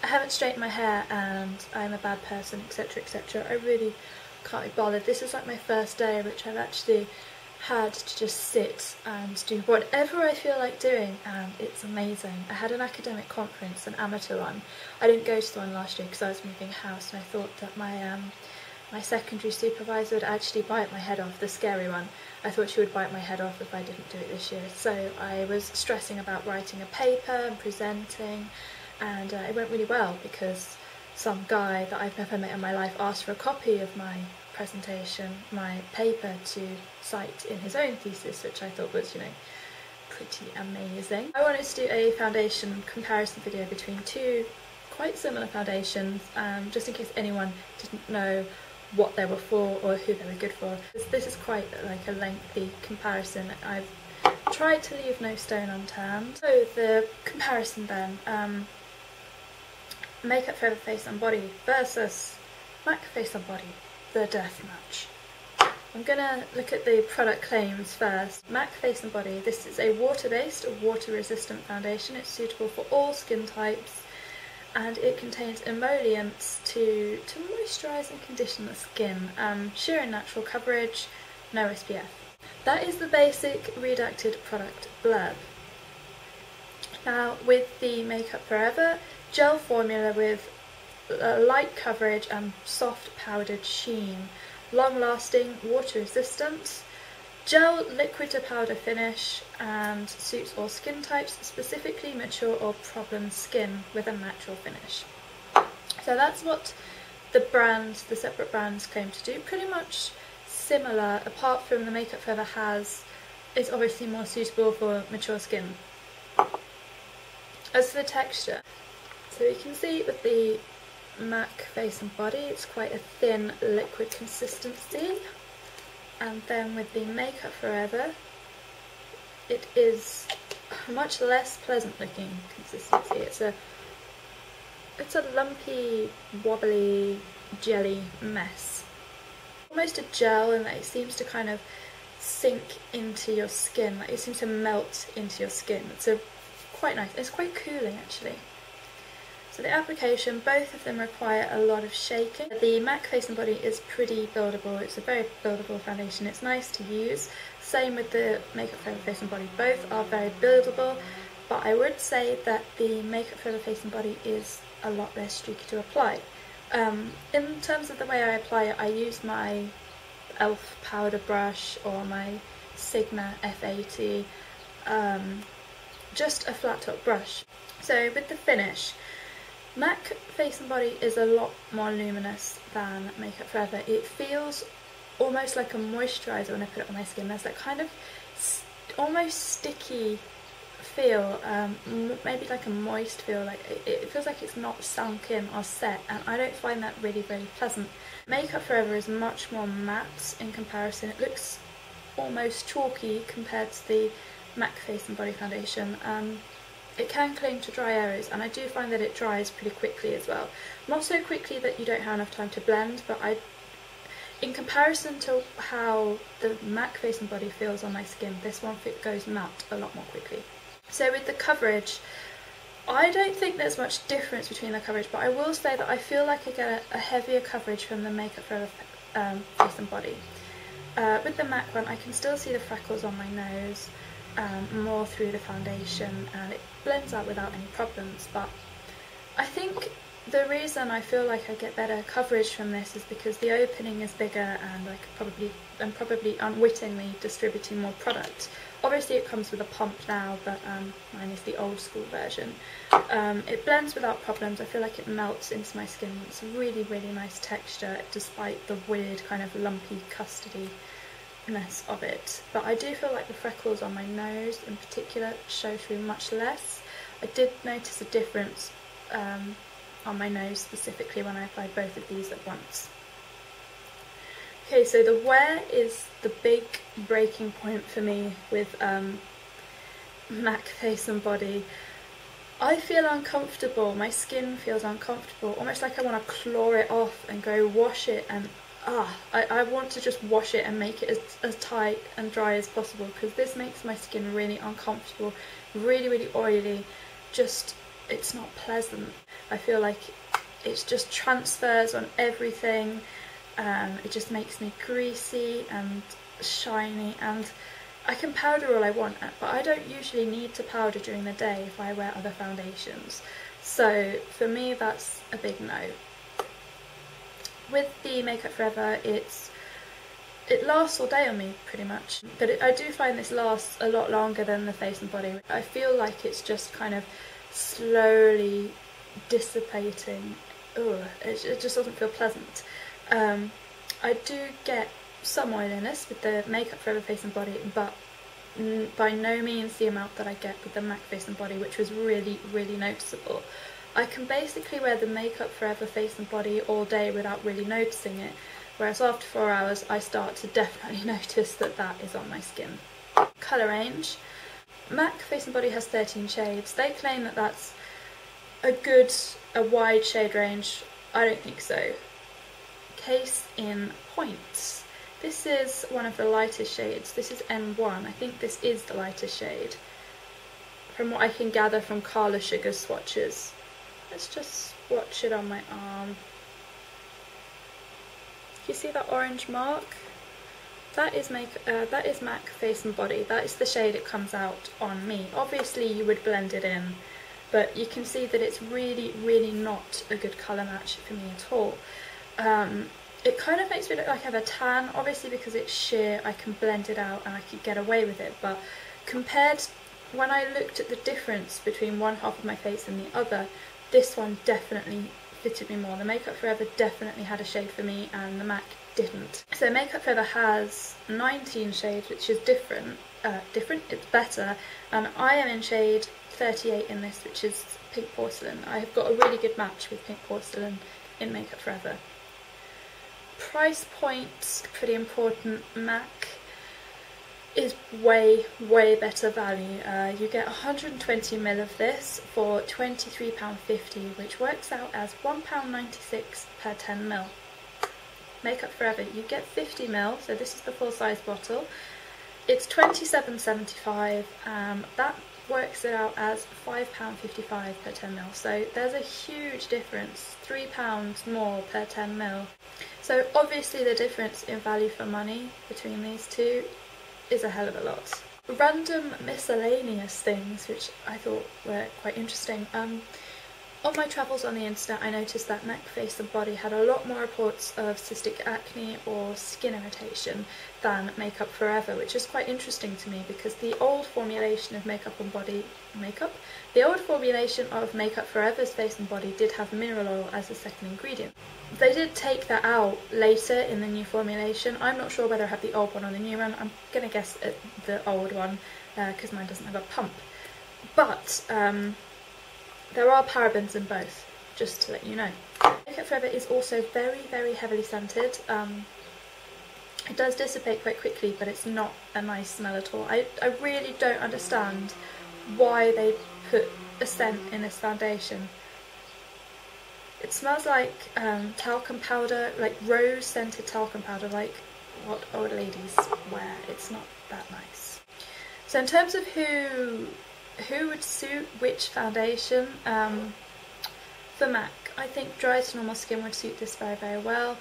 haven't straightened my hair and I'm a bad person, etc, etc. I really can't be bothered. This is like my first day which I've actually had to just sit and do whatever I feel like doing, and it's amazing. I had an academic conference, an amateur one. I didn't go to the one last year because I was moving house, and I thought that my secondary supervisor would actually bite my head off, the scary one. I thought she would bite my head off if I didn't do it this year. So I was stressing about writing a paper and presenting, and it went really well because some guy that I've never met in my life asked for a copy of my presentation, my paper, to cite in his own thesis, which I thought was, you know, pretty amazing. I wanted to do a foundation comparison video between two quite similar foundations, just in case anyone didn't know what they were for or who they were good for. This is quite like a lengthy comparison. I've tried to leave no stone unturned. So the comparison then, Makeup Forever Face and Body versus MAC Face and Body, the death match. I'm gonna look at the product claims first. MAC Face and Body, this is a water-based, water-resistant foundation. It's suitable for all skin types, and it contains emollients to moisturise and condition the skin. Sheer and natural coverage, no SPF. That is the basic redacted product blurb. Now with the Makeup Forever gel formula with light coverage and soft powdered sheen, long lasting, water resistant, gel liquid to powder finish, and suits all skin types, specifically mature or problem skin with a natural finish. So that's what the brands, the separate brands, claim to do. Pretty much similar, apart from the Makeup Forever is obviously more suitable for mature skin. As for the texture, so you can see with the MAC Face and Body, it's quite a thin liquid consistency, and then with the Makeup Forever, it is a much less pleasant looking consistency. It's a lumpy, wobbly, jelly mess. Almost a gel in that it seems to kind of sink into your skin, like it seems to melt into your skin. It's quite nice. It's quite cooling actually. So the application, both of them require a lot of shaking. The MAC Face and Body is pretty buildable. It's a very buildable foundation. It's nice to use. Same with the Makeup Forever Face and Body. Both are very buildable, but I would say that the Makeup Forever Face and Body is a lot less streaky to apply. In terms of the way I apply it, I use my e.l.f. powder brush or my Sigma F80, just a flat top brush. So with the finish, MAC Face and Body is a lot more luminous than Makeup Forever. It feels almost like a moisturiser when I put it on my skin. There's that kind of almost sticky feel, maybe like a moist feel, like it feels like it's not sunk in or set, and I don't find that really very pleasant. Makeup Forever is much more matte in comparison. It looks almost chalky compared to the MAC Face and Body foundation. It can cling to dry areas, and I do find that it dries pretty quickly as well. Not so quickly that you don't have enough time to blend, but in comparison to how the MAC Face and Body feels on my skin, this one goes matte a lot more quickly. So with the coverage, I don't think there's much difference between the coverage, but I will say that I feel like I get a heavier coverage from the Makeup Forever Face and Body. With the MAC one, I can still see the freckles on my nose more through the foundation, and it blends out without any problems. But I think the reason I feel like I get better coverage from this is because the opening is bigger, and I'm probably unwittingly distributing more product. Obviously it comes with a pump now, but mine is the old school version. It blends without problems. I feel like it melts into my skin. It's a really, really nice texture, despite the weird kind of lumpy custardy mess of it. But I do feel like the freckles on my nose in particular show through much less. I did notice a difference on my nose specifically when I applied both of these at once. Okay, so the wear is the big breaking point for me with MAC Face and Body. I feel uncomfortable, my skin feels uncomfortable, almost like I want to claw it off and go wash it, and I want to just wash it and make it as tight and dry as possible, because this makes my skin really uncomfortable, really, really oily, just, it's not pleasant. I feel like it just transfers on everything. It just makes me greasy and shiny, and I can powder all I want, but I don't usually need to powder during the day if I wear other foundations. So for me, that's a big no. With the Makeup Forever, it lasts all day on me pretty much, but I do find this lasts a lot longer than the Face and Body. I feel like it's just kind of slowly dissipating. Ugh, it just doesn't feel pleasant. I do get some oiliness with the Makeup Forever Face and Body, but by no means the amount that I get with the MAC Face and Body, which was really, really noticeable. I can basically wear the Makeup Forever Face and Body all day without really noticing it, whereas after 4 hours I start to definitely notice that that is on my skin. Colour range. MAC Face and Body has 13 shades. They claim that that's a wide shade range. I don't think so. Case in Point. This is one of the lightest shades. This is N1. I think this is the lightest shade, from what I can gather from Carla Sugar's swatches. Let's just swatch it on my arm. You see that orange mark? That is MAC Face and Body. That is the shade it comes out on me. Obviously you would blend it in, but you can see that it's really, really not a good colour match for me at all. It kind of makes me look like I have a tan. Obviously because it's sheer, I can blend it out and I could get away with it, but compared, when I looked at the difference between one half of my face and the other, this one definitely fitted me more. The Makeup Forever definitely had a shade for me and the MAC didn't. So Makeup Forever has 19 shades, which is different, it's better, and I am in shade 38 in this, which is Pink Porcelain. I have got a really good match with Pink Porcelain in Makeup Forever. Price point, pretty important. MAC is way, way better value. You get 120ml of this for £23.50, which works out as £1.96 per 10ml. Makeup Forever, you get 50ml, so this is the full size bottle. It's £27.75, that works it out as £5.55 per 10ml, so there's a huge difference, £3 more per 10ml. So obviously the difference in value for money between these two is a hell of a lot. Random miscellaneous things which I thought were quite interesting. On my travels on the internet, I noticed that MAC Face and Body had a lot more reports of cystic acne or skin irritation than Makeup Forever, which is quite interesting to me because the old formulation of Makeup Forever's Face and Body did have mineral oil as a second ingredient. They did take that out later in the new formulation. I'm not sure whether I have the old one or the new one. I'm going to guess the old one because mine doesn't have a pump. But there are parabens in both, just to let you know. Makeup Forever is also very, very heavily scented. It does dissipate quite quickly, but it's not a nice smell at all. I really don't understand why they put a scent in this foundation. It smells like talcum powder, like rose scented talcum powder, like what old ladies wear. It's not that nice. So in terms of who would suit which foundation, for MAC, I think dry to normal skin would suit this very, very well.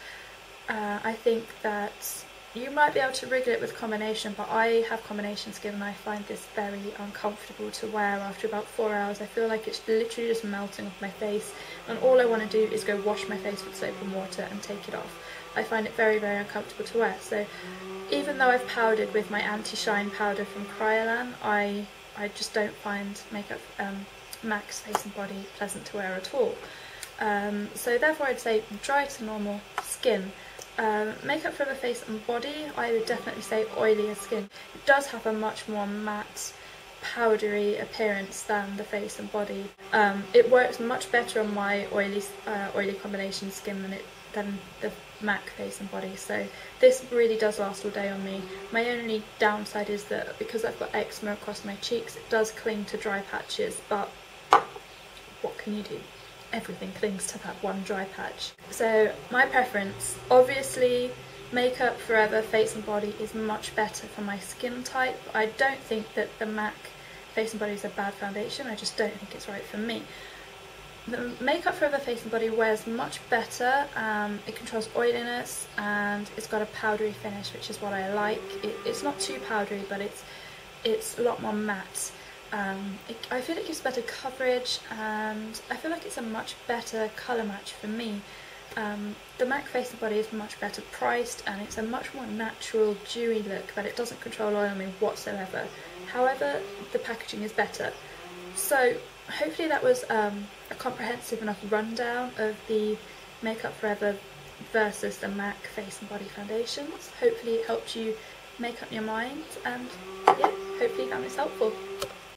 I think that you might be able to wriggle it with combination, but I have combination skin and I find this very uncomfortable to wear after about 4 hours. I feel like it's literally just melting off my face and all I want to do is go wash my face with soap and water and take it off. I find it very, very uncomfortable to wear. So even though I've powdered with my anti-shine powder from Kryolan, I just don't find MAC's Face and Body pleasant to wear at all. So therefore I'd say dry to normal skin. Makeup Forever Face and Body, I would definitely say oilier skin. It does have a much more matte, powdery appearance than the Face and Body. It works much better on my oily combination skin than the MAC Face and Body, so this really does last all day on me. My only downside is that because I've got eczema across my cheeks, it does cling to dry patches, but what can you do? Everything clings to that one dry patch. So my preference, obviously Makeup Forever Face and Body is much better for my skin type. I don't think that the MAC Face and Body is a bad foundation, I just don't think it's right for me. The Makeup Forever Face and Body wears much better. It controls oiliness and it's got a powdery finish, which is what I like. It's not too powdery, but it's a lot more matte. I feel it gives better coverage, and I feel like it's a much better colour match for me. The MAC Face and Body is much better priced, and it's a much more natural, dewy look, but it doesn't control oil on me whatsoever. However, the packaging is better. So hopefully that was a comprehensive enough rundown of the Makeup Forever versus the MAC Face and Body foundations. Hopefully it helped you make up your mind, and yeah, hopefully you found this helpful.